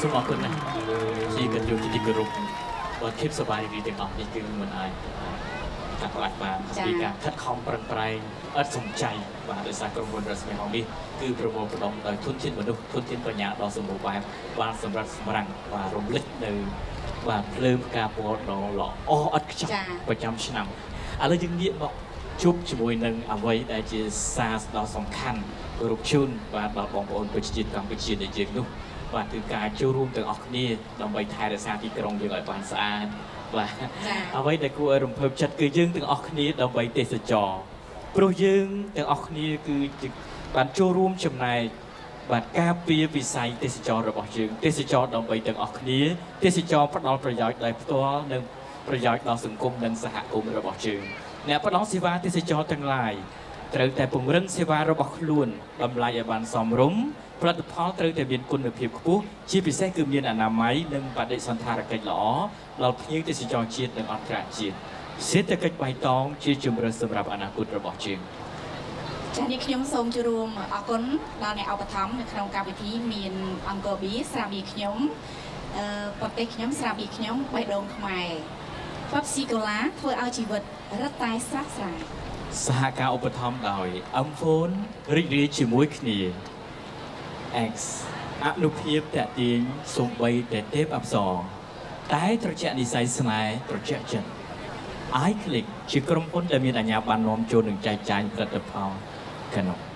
សូមអរគុណណាស់ជាកិត្តិយសជាទីគោរពបើធៀបសប្បាយរីទាំងអស់នេះគឺមិនអាចកាត់ផ្លាច់បានពីការខិតខំប្រឹងប្រែងឥតសំចៃបាទដោយសារក្រុមហ៊ុនរស្មីហងនេះគឺប្រមូលផ្ដុំដោយធនធានមនុស្សធនធានបញ្ញាដ៏សម្បូរបែបបានសម្រាប់សម្រាំងបាទរំលេចនៅបាទភ្លើងផ្កាពណ៌ដ៏ល្អឥតខ្ចោះប្រចាំឆ្នាំឥឡូវយើងងាកមកជួបជាមួយនឹងអ្វីដែលជាសារដ៏សំខាន់រូបជូនបាទដល់បងប្អូនប្រជាជាតិកម្ពុជាដែលយើងនោះបាទគឺការចូលរួមទាំងអស់គ្នាដើម្បីថែរក្សាទីក្រុងយើងឲ្យបានស្អាតបាទអ្វីដែលគួរឲ្យរំភើបចិត្តគឺយើងទាំងអស់គ្នាដើម្បីទេសចរព្រោះយើងទាំងអស់គ្នាគឺបានចូលរួមចំណែកបាទការពារវិស័យទេសចររបស់យើងទេសចរដើម្បីទាំងអស់គ្នាទេសចរផ្ដល់ប្រយោជន៍ដោយផ្ទាល់និងប្រយោជន៍ដល់សង្គមនិងសហគមន៍របស់យើង អ្នកផ្ដល់សេវាទេសចរទាំងឡាយត្រូវតែពង្រឹងសេវារបស់ខ្លួនតម្លៃឲ្យបានសមរម្យផលិតផលត្រូវតែមានគុណភាពខ្ពស់ជាពិសេសគឺមានអនាម័យនិងបដិសណ្ឋារកិច្ចល្អដល់ភ្ញៀវទេសចរជាតិនិងអន្តរជាតិសេដ្ឋកិច្ចបៃតងជាជំរើសសម្រាប់អនាគតរបស់យើងចា៎នេះខ្ញុំសូមជួបរួមអរគុណដល់អ្នកឧបត្ថម្ភនៅក្នុងកម្មវិធីមានអង្គរប៊ីស្រាប៊ីខ្ញុំប្រទេសខ្ញុំស្រាប៊ីខ្ញុំបេះដូងខ្មែរ Pepsi Cola ធ្វើឲ្យជីវិតរឹតតែស្រស់ស្រាយសហការឧបត្ថម្ភដោយ iPhone រីករាយជាមួយគ្នា X អនុភាពតាក់ទាញសំបីតែទេពអប្សរតែត្រជាក់និស័យស្នេហ៍ត្រជាក់ចិត្ត iClick ជាក្រុមហ៊ុនដែលមានអាជ្ញាប័ណ្ណនាំចូលនិងចែកចាយផលិតផលកណ្ដុរ